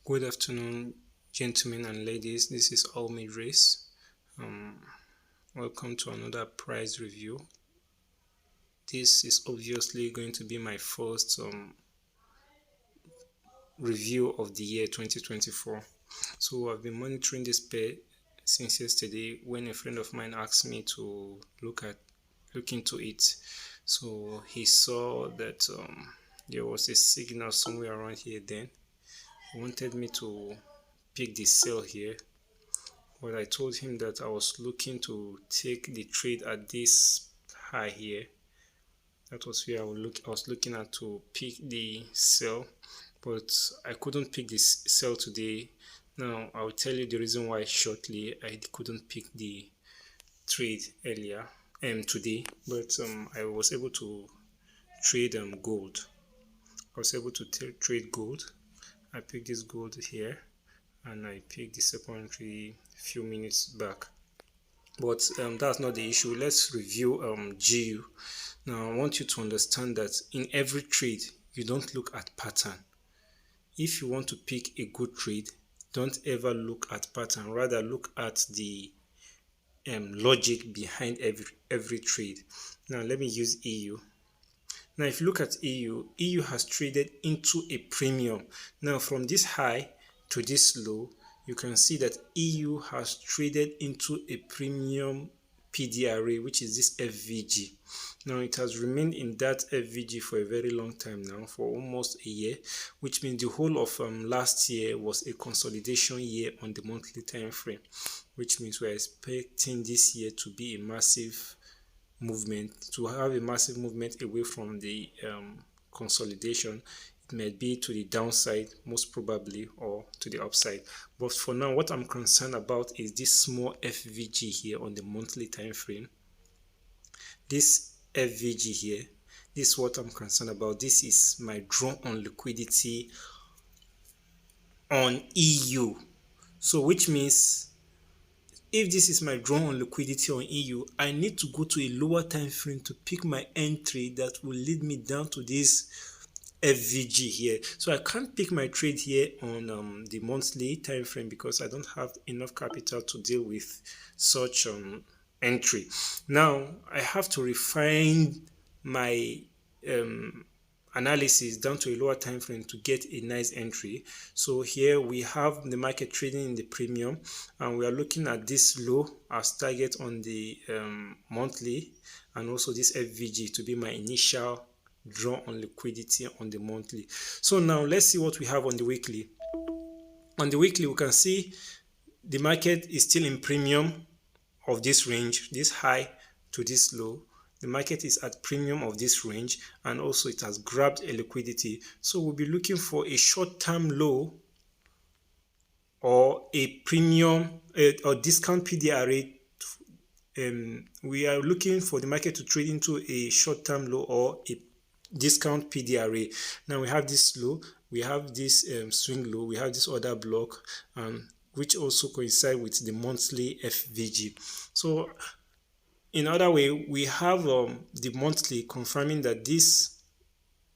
Good afternoon, gentlemen and ladies. This is Almid Race. Um, Welcome to another prize review. This is obviously going to be my first review of the year 2024. So I've been monitoring this pair since yesterday when a friend of mine asked me to look into it. So he saw that there was a signal somewhere around here. Then he wanted me to pick the sell here. But I told him that I was looking to take the trade at this high here. That was where I was looking at to pick the sell, but I couldn't pick this sell today. Now I'll tell you the reason why shortly. I couldn't pick the trade earlier today, but I was able to trade gold. I was able to trade gold. I picked this gold here, and I picked the secondary few minutes back. But that's not the issue. Let's review GU. Now, I want you to understand that in every trade, you don't look at pattern. If you want to pick a good trade, don't ever look at pattern. Rather, look at the logic behind every trade. Now, let me use EU. Now, if you look at EU has traded into a premium. Now, from this high to this low, you can see that EU has traded into a premium PDRA, which is this FVG. Now, it has remained in that FVG for a very long time now, for almost a year, which means the whole of last year was a consolidation year on the monthly time frame, which means we're expecting this year to be a massive movement, to have a massive movement away from the consolidation. It may be to the downside, most probably, or to the upside. But for now, what I'm concerned about is this small FVG here on the monthly time frame. This FVG here, this is what I'm concerned about. This is my draw on liquidity on EU. So which means if this is my draw on liquidity on EU, I need to go to a lower time frame to pick my entry that will lead me down to this FVG here. So I can't pick my trade here on the monthly time frame because I don't have enough capital to deal with such entry. Now I have to refine my analysis down to a lower time frame to get a nice entry. So here we have the market trading in the premium, and we are looking at this low as target on the monthly, and also this FVG to be my initial draw on liquidity on the monthly. So now let's see what we have on the weekly. On the weekly, we can see the market is still in premium of this range, this high to this low. The market is at premium of this range, and also it has grabbed a liquidity. So we'll be looking for a short-term low or a premium or discount PDRA. We are looking for the market to trade into a short-term low or a discount PDRA. Now we have this low, we have this swing low, we have this other block, which also coincide with the monthly FVG. So in other way, we have the monthly confirming that this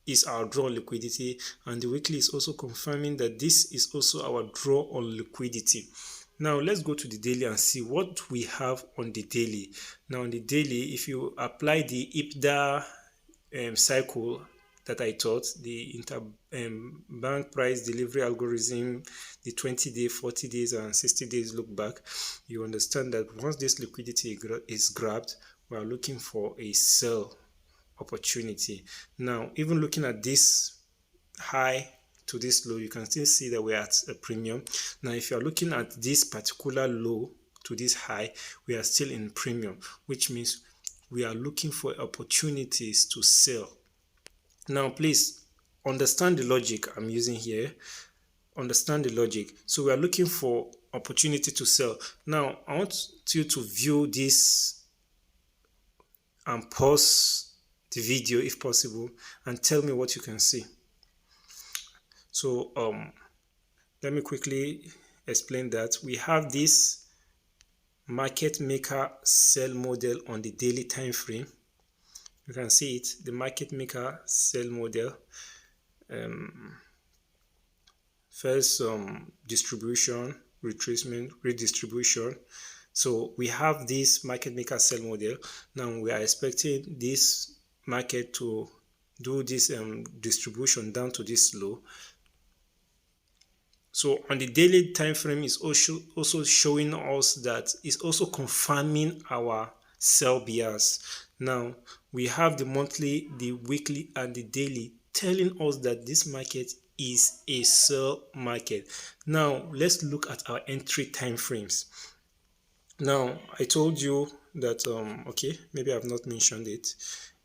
is our draw on liquidity, and the weekly is also confirming that this is also our draw on liquidity. Now let's go to the daily and see what we have on the daily. Now on the daily, if you apply the IPDA cycle that I taught, the interbank price delivery algorithm, the 20-day, 40 days, and 60 days look back, you understand that once this liquidity is grabbed, we are looking for a sell opportunity. Now, even looking at this high to this low, you can still see that we're at a premium. Now, if you're looking at this particular low to this high, we are still in premium, which means we are looking for opportunities to sell. Now, please understand the logic I'm using here. Understand the logic. So we are looking for opportunity to sell. Now, I want you to view this and pause the video if possible and tell me what you can see. So let me quickly explain that. We have this market maker sell model on the daily time frame. You can see it, the market maker sell model. first distribution, retracement, redistribution. So we have this market maker sell model. Now we are expecting this market to do this distribution down to this low. So on the daily time frame is also showing us that it's also confirming our sell bias. Now we have the monthly, the weekly, and the daily telling us that this market is a sell market. Now let's look at our entry time frames. Now I told you that okay, maybe I've not mentioned it.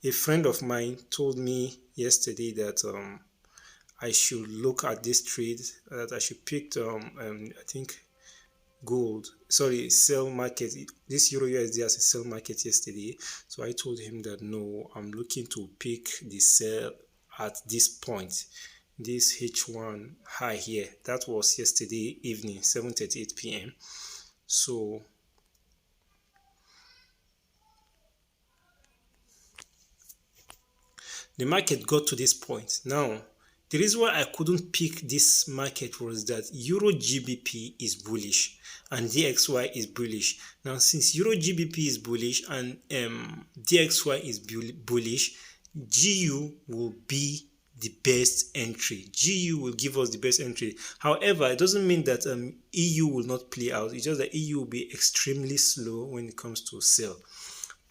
A friend of mine told me yesterday that I should look at this trade, that I should pick I think gold, sorry, sell market, this Euro USD as a sell market yesterday. So I told him that no, I'm looking to pick the sell at this point, this H1 high here. That was yesterday evening, 7:38 p.m. So the market got to this point. Now the reason why I couldn't pick this market was that Euro GBP is bullish and DXY is bullish. Now, since Euro GBP is bullish and DXY is bullish, GU will be the best entry. GU will give us the best entry. However, it doesn't mean that EU will not play out. It's just that EU will be extremely slow when it comes to sell.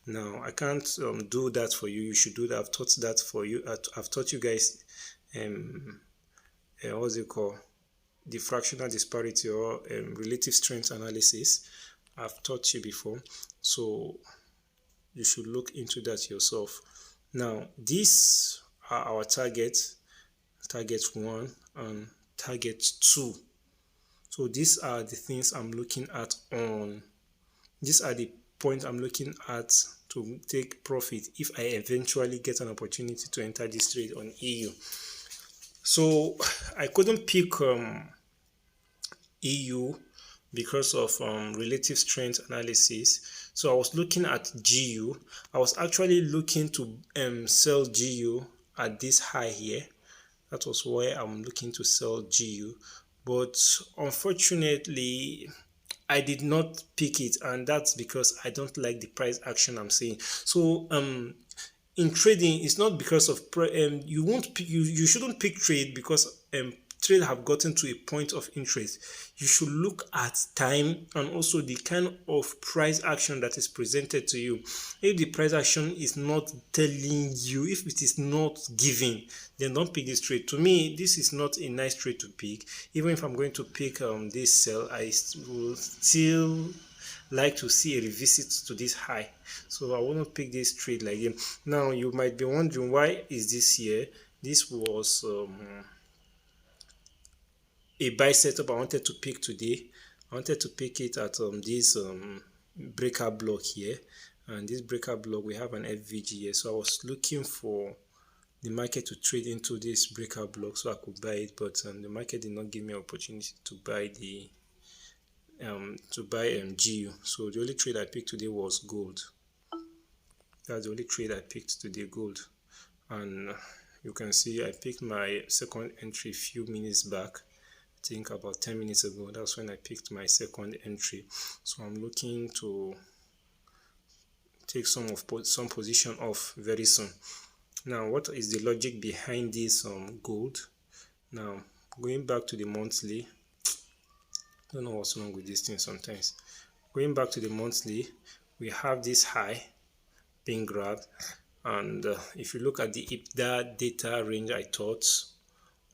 Now, I can't do that for you. You should do that. I've taught that for you. I've taught you guys what's it called, the fractional disparity or relative strength analysis. I've taught you before, so you should look into that yourself. Now these are our targets, target 1 and target 2. So these are the things I'm looking at on, these are the points I'm looking at to take profit if I eventually get an opportunity to enter this trade on EU. So I couldn't pick EU because of relative strength analysis. So I was looking at GU. I was actually looking to sell GU at this high here. That was why I'm looking to sell GU. But unfortunately, I did not pick it, and that's because I don't like the price action I'm seeing. So in trading, it's not because of you won't pick, you shouldn't pick trade because trade have gotten to a point of interest. You should look at time and also the kind of price action that is presented to you. If the price action is not telling you, if it is not giving, then don't pick this trade. To me, this is not a nice trade to pick. Even if I'm going to pick this sell, I will still like to see a revisit to this high. So I want to pick this trade like him. Now you might be wondering, why is this here? This was a buy setup I wanted to pick today. I wanted to pick it at this breaker block here, and this breaker block we have an FVG here. So I was looking for the market to trade into this breaker block so I could buy it, but the market did not give me an opportunity to buy the GU. So the only trade I picked today was gold. That's the only trade I picked today, gold. And you can see I picked my second entry a few minutes back. I think about 10 minutes ago. That's when I picked my second entry. So I'm looking to take some position off very soon. Now, what is the logic behind this gold? Now, going back to the monthly, I don't know what's wrong with this thing sometimes. Going back to the monthly, we have this high being grabbed, and if you look at the IPDA data range I taught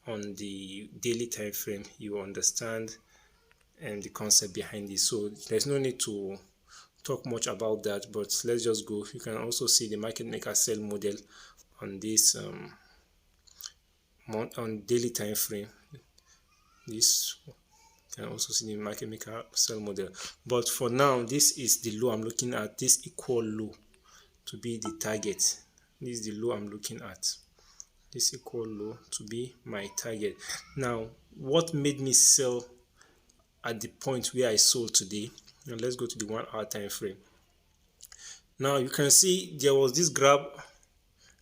on the daily time frame, you understand the concept behind this. So there's no need to talk much about that, but let's just go. You can also see the market maker sell model on this on daily time frame. This can also see the market maker sell model, but for now this is the low I'm looking at, this equal low to be the target. This is the low I'm looking at, this equal low to be my target. Now what made me sell at the point where I sold today? Now let's go to the 1 hour time frame. Now you can see there was this grab,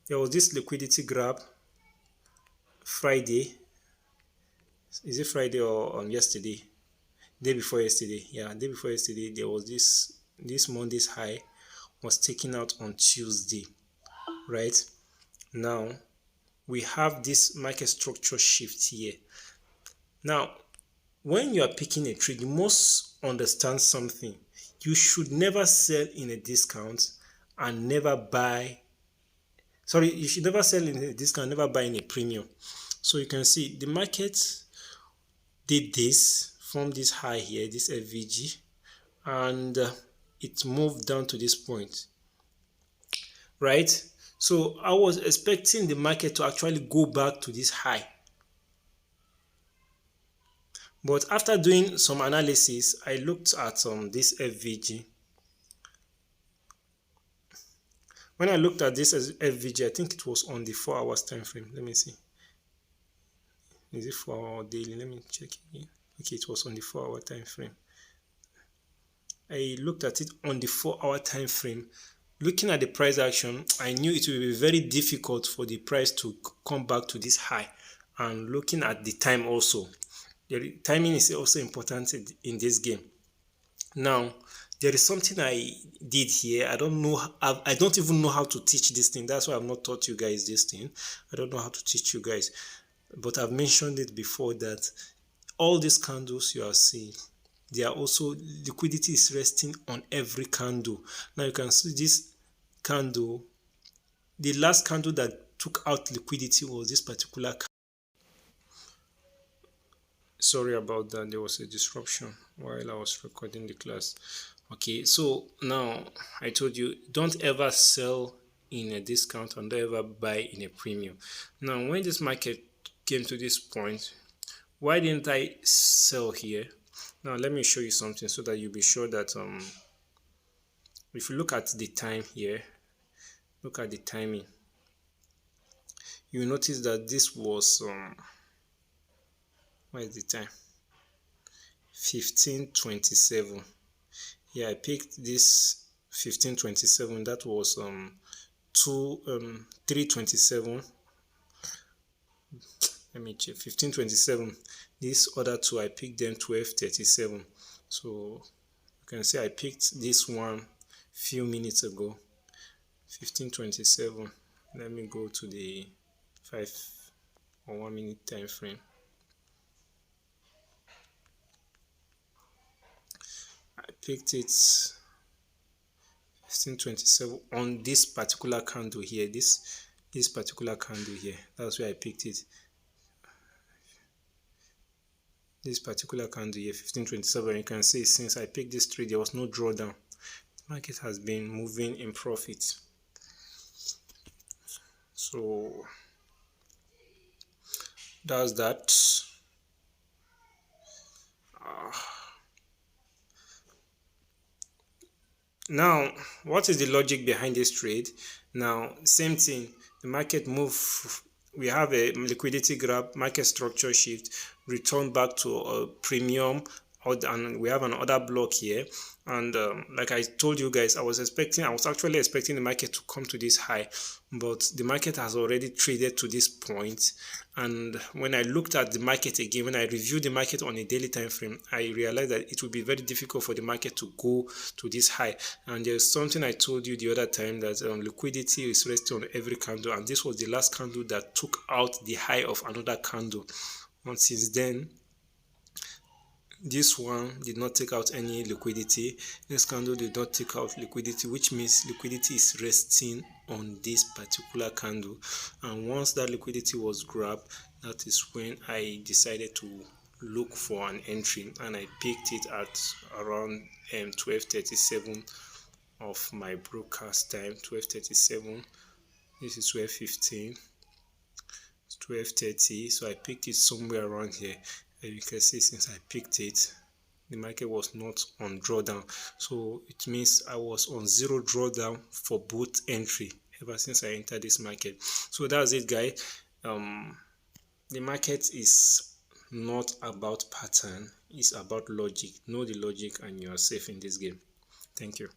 there was this liquidity grab Friday, Is it Friday or yesterday? Day before yesterday. Yeah, day before yesterday, there was this Monday's high was taken out on Tuesday, right? Now we have this market structure shift here. Now, when you are picking a trade, you must understand something. You should never sell in a discount and never buy. Sorry, you should never sell in a discount, never buy in a premium. So you can see the market did this, formed this high here, this FVG, and it moved down to this point, right? So I was expecting the market to actually go back to this high. But after doing some analysis, I looked at this FVG. When I looked at this as FVG, I think it was on the 4 hours time frame. Let me see. Is it 4 hour daily? Let me check again. Okay, it was on the 4 hour time frame. I looked at it on the 4 hour time frame. Looking at the price action, I knew it would be very difficult for the price to come back to this high. And looking at the time also, the timing is also important in this game. Now, there is something I did here. I don't know. I don't even know how to teach this thing. That's why I've not taught you guys this thing. I don't know how to teach you guys. But I've mentioned it before that all these candles you are seeing, they are also, liquidity is resting on every candle. Now you can see this candle. The last candle that took out liquidity was this particular candle. Sorry about that, there was a disruption while I was recording the class. Okay, so now I told you don't ever sell in a discount and don't ever buy in a premium. Now when this market came to this point, why didn't I sell here? Now let me show you something so that you'll be sure that if you look at the time here, look at the timing, you notice that this was what is the time? 15:27. Yeah, I picked this 15:27. That was 3:27. Let me check. 15:27. These other two I picked them 12:37. So you can see I picked this one few minutes ago. 15:27. Let me go to the 5 or 1 minute time frame. I picked it 15:27 on this particular candle here. This particular candle here. That's where I picked it. This particular candle here, 15:27. You can see since I picked this trade, there was no drawdown. The market has been moving in profit. So that's that. Now, what is the logic behind this trade? Now, same thing. The market move. We have a liquidity grab, market structure shift, return back to a premium, and we have another block here. And like I told you guys, I was actually expecting the market to come to this high, but the market has already traded to this point. And when I looked at the market again, when I reviewed the market on a daily time frame, I realized that it would be very difficult for the market to go to this high. And there's something I told you the other time, that liquidity is resting on every candle, and this was the last candle that took out the high of another candle. And since then, this one did not take out any liquidity. This candle did not take out liquidity, which means liquidity is resting on this particular candle. And once that liquidity was grabbed, that is when I decided to look for an entry, and I picked it at around 12:37 of my broadcast time. 12:37. This is 12:15. 12:30. So I picked it somewhere around here. You can see since I picked it, the market was not on drawdown, so it means I was on zero drawdown for both entry ever since I entered this market. So that's it, guys. The market is not about pattern, it's about logic. Know the logic and you are safe in this game. Thank you.